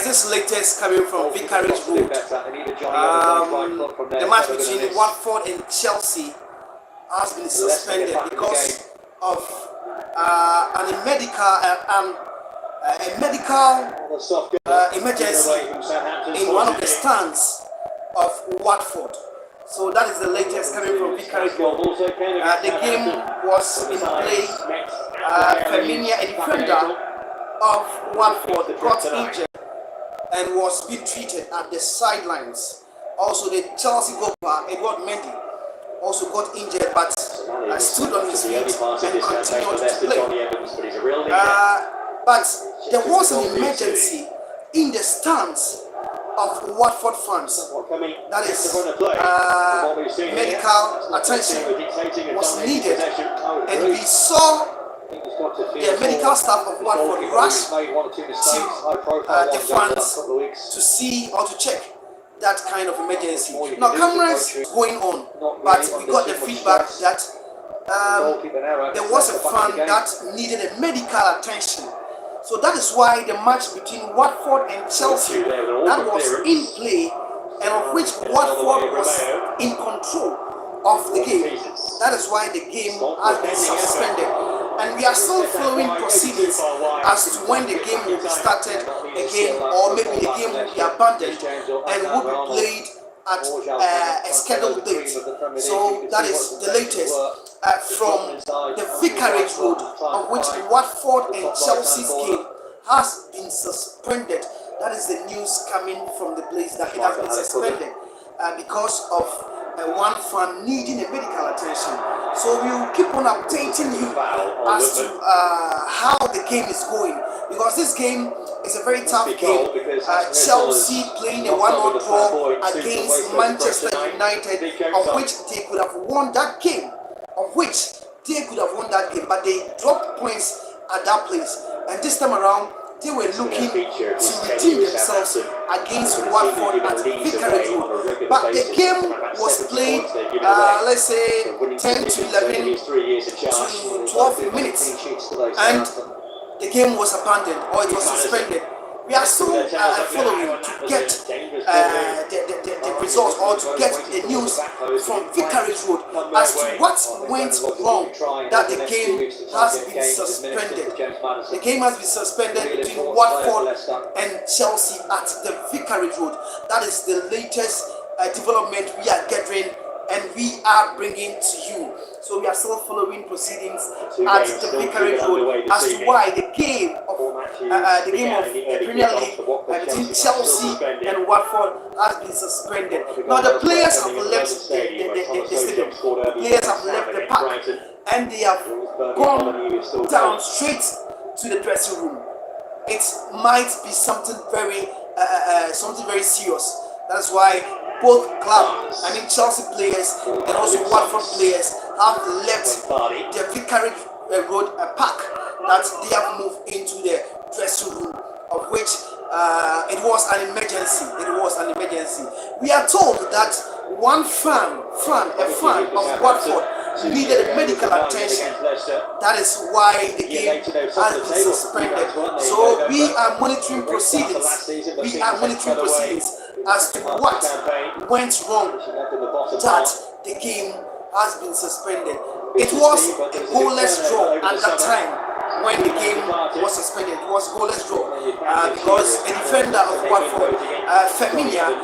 Guys, this latest coming from Vicarage Road. The match between Watford and Chelsea has been suspended because of a medical emergency in one of the stands of Watford. So that is the latest coming from Vicarage Road. The game was in play. Firmino, a defender of Watford, got injured and was being treated at the sidelines. Also, the Chelsea goalkeeper, Edward Mendy, also got injured but stood on his feet and continued to play. But there was an emergency in the stands of Watford fans. That is, medical attention was needed, and we saw the medical staff of Watford rush to the fans to see or to check that kind of emergency. Now, cameras going on, but we got the feedback that there was a fan that needed a medical attention. So that is why the match between Watford and Chelsea that was in play, and of which Watford was in control of the game, that is why the game has been suspended. And we are still following proceedings as to when the game will be started again, or maybe the game will be abandoned and will be played at a scheduled date. So that is the latest from the Vicarage Road, of which Watford and Chelsea's game has been suspended. That is the news coming from the place, that it has been suspended because of one fan needing a medical attention. So we will keep on updating you as to how the game is going, because this game is a very tough game. Chelsea playing a 1-1 draw against Manchester United, of which they could have won that game, but they dropped points at that place. And this time around, they were looking to redeem themselves against Watford at Vicarage Road. But the game was played, let's say, 10 to 11 to 12 minutes. And the game was abandoned, or it was suspended. We are still following to get the results, or to get the news from Vicarage Road as to what went wrong, that the game has been suspended. The game has been suspended between Watford and Chelsea at the Vicarage Road. That is the latest development we are gathering and we are bringing to you. So we are still following proceedings at the Vicarage Road as to why the game of Premier League between Chelsea and Watford has been suspended. Now the players have left the stadium. The players have left the park, and they have gone down straight to the dressing room. It might be something very serious. That's why both Chelsea players and also Watford players have left the Vicarage Road park, that they have moved into the dressing room, of which it was an emergency. We are told that one fan of Watford needed medical attention. That is why the game has been suspended. So we are monitoring proceedings. As to what went wrong, that the game has been suspended. It was a goalless draw at that time when the game was suspended. It was a goalless draw because a defender of Watford, Firmino,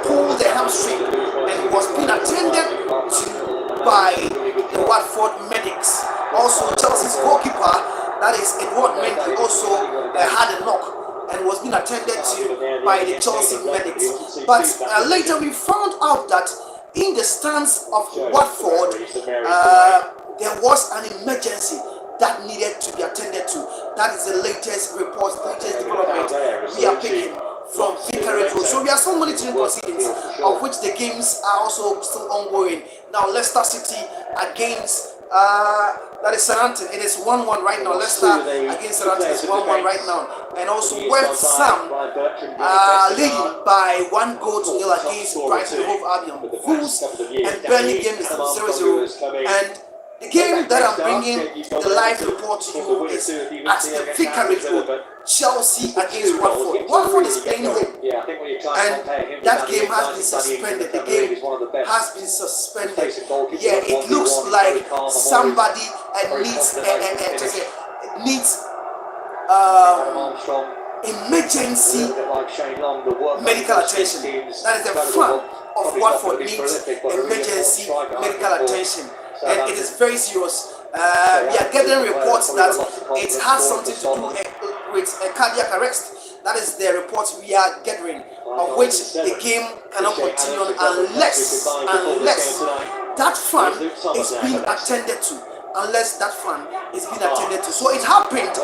pulled the hamstring and was being attended to by the Watford medics. Also, Chelsea's goalkeeper, that is Edward Mendy, also had a knock and was being attended to by the Chelsea medics. But later we found out that in the stands of Watford, there was an emergency that needed to be attended to. That is the latest report, latest development we are picking from Vicarage Road. So we are still monitoring proceedings, of which the games are also still ongoing. Now Leicester City against that is Southampton. It is 1-1 right now. Leicester against Southampton is 1-1 right now. And also West Ham leading by 1-0 against Brighton Hove Albion. Wolves and Burnley game is 0-0. And the game that I'm bringing the live report to you is at the Vicarage Road. Chelsea against Watford. Watford is playing home, and that game has been suspended. The game has been suspended. Yeah, it looks like somebody needs emergency medical attention. That is the fan of Watford needs emergency medical attention, and it is very serious. We are getting reports that it has something to do with a cardiac arrest. That is the reports we are gathering, of which the game cannot continue unless that fan is being attended to. Unless that fan is being attended to. So it happened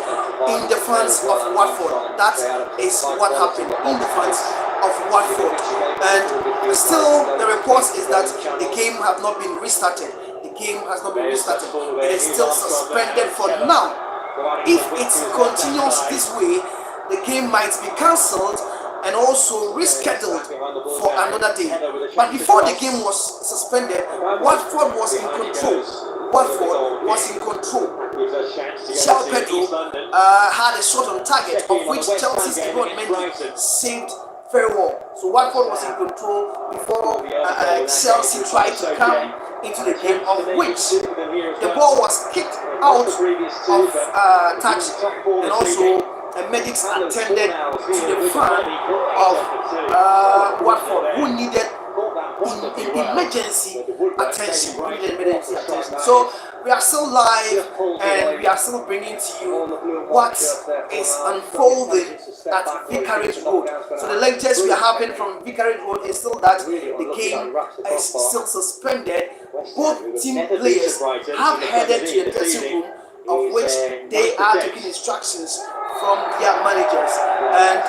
in the fans of Watford. That is what happened in the fans of Watford. And still, the report is that the game has not been restarted. The game has not been restarted. It is still suspended for now. If it continues this way, the game might be cancelled and also rescheduled for another day. But before the game was suspended, Watford was in control. Watford was in control. João Pedro had a shot on target, of which Chelsea's Edouard Mendy saved very well. So Watford was in control before Chelsea tried to come into the game, of which the ball was kicked out of touch, and also medics attended to the fan of Watford, who needed emergency attention. So we are still live, and we are still bringing to you what is unfolding at Vicarage Road. So the latest we are having from Vicarage Road is still that the game is still suspended. Both team players have headed to the dressing room, of which they are taking instructions from their managers, and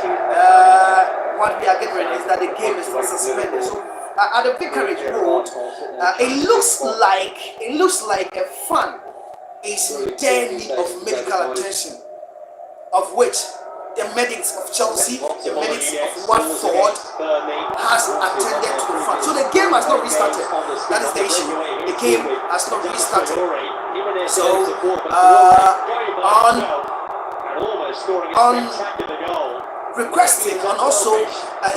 what we are getting is that the game is not suspended. So at the Vicarage Road, it looks like a fan is in dire need of medical attention, of which the medics of Chelsea, the medics of Watford has attended to the fan. So the game has not restarted. That is the issue. The game has not restarted. So on requesting and also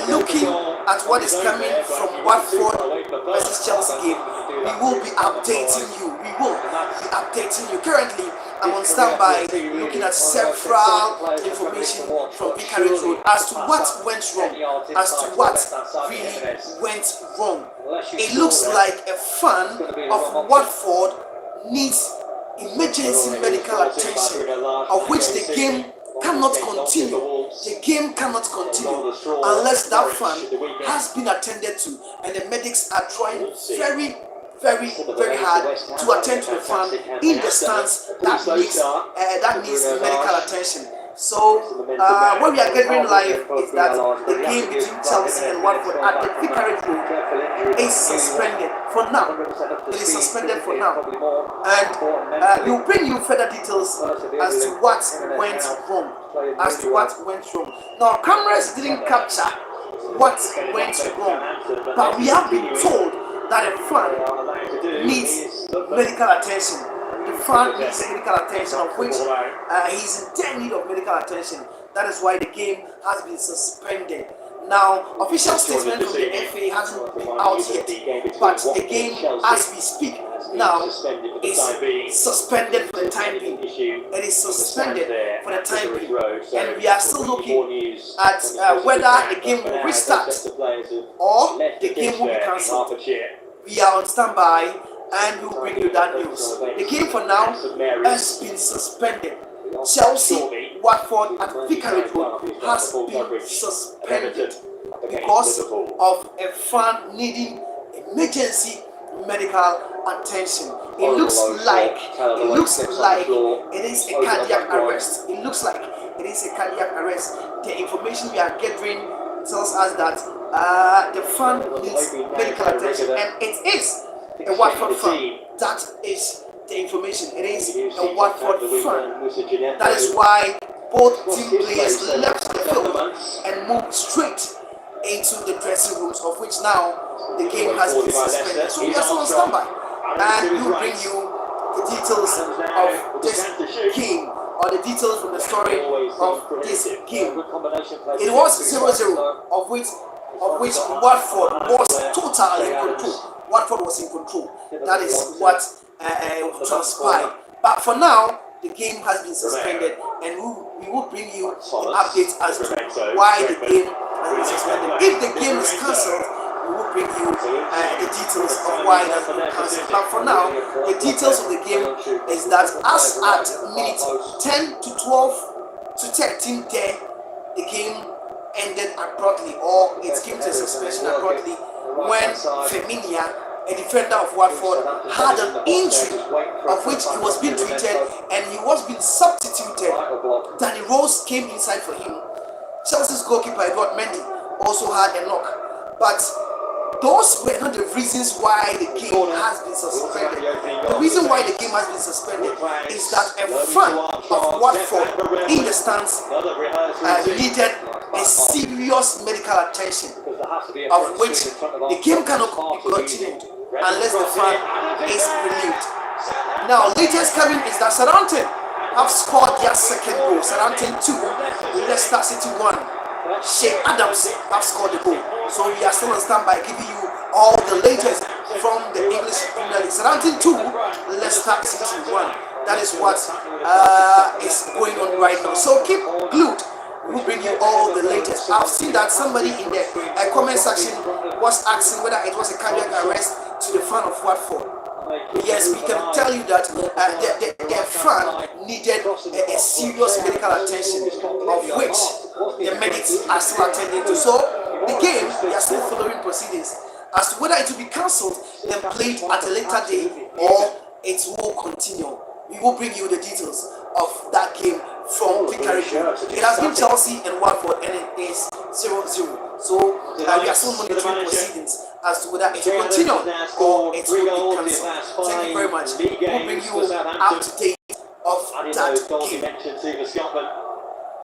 looking at what is coming from Watford versus Chelsea game, we will be updating you. We will be updating you. Currently, I'm on standby looking at several information from Vicarage Road as to what went wrong, as to what really went wrong. It looks like a fan of Watford needs emergency medical attention, of which the game cannot continue. The game cannot continue unless that fan has been attended to, and the medics are trying very hard to attend to the fan in the stance that needs medical attention. So what we are gathering live is that the game between Chelsea and Watford at the Vicarage Road is suspended for now. It is suspended for now, and we'll bring you further details as to what went wrong. Now, cameras didn't capture what went wrong, but we have been told that a fan needs medical attention. The fan needs medical attention, of which he's in dire need of medical attention. That is why the game has been suspended. Now, official statement from the FA hasn't been out yet, but the game, as we speak now, is suspended for the time being. It is suspended for the time being, and we are still looking at whether the game will restart or the game will be cancelled. We are on standby, and we'll bring you that news. The game for now has been suspended. Chelsea, Watford at Vicarage Road has been suspended because of a fan needing emergency medical attention. It looks like it is a cardiac arrest. It looks like it is a cardiac arrest. The information we are gathering tells us that the fan needs medical attention, and it is a Watford fan. That is the information. It is a Watford fan. That is why both team players left the field and moved straight into the dressing rooms, of which now the game has been suspended. So we are still on standby, and we will bring you the details of this game or the details from the story of this game. It was 0-0, of which Watford was totally in control. Watford was in control. That is what transpired. But for now, the game has been suspended, and we will bring you the updates as to why the game has been suspended. If the game is cancelled, we will bring you the details of why it has been cancelled. But for now, the details of the game is that as at minute 10 to 12 to 13 there, the game ended abruptly, or it came to a suspension abruptly when Femenia, a defender of Watford, had an injury of which he was being treated and he was being substituted. Danny Rose came inside for him. Chelsea's goalkeeper Edward Mendy also had a knock, but those were not the reasons why the game has been suspended. The reason why the game has been suspended is that a fan of Watford in the stands needed a serious medical attention, of which the game cannot be continued unless the fan is relieved. Now, latest coming is that Southampton have scored their second goal. Southampton 2, Leicester City 1. Shea Adams have scored the goal. So we are still on standby, giving you all the latest from the English Premier League. Southampton 2, Leicester City 1. That is what is going on right now. So keep glued. We'll bring you all the latest. I've seen that somebody in the comment section was asking whether it was a cardiac arrest to the fan of Watford. Yes, we can tell you that their fan needed a serious medical attention, of which the medics are still attending to. So the game, we are still following proceedings as to whether it will be cancelled and played at a later day or it will continue. We will bring you the details of that game from Vicarage. It has been Chelsea and Watford, and it is 0-0. So we are still monitoring proceedings as to whether it will continue or it will be cancelled. Thank you very much. We will bring you up to date of that game.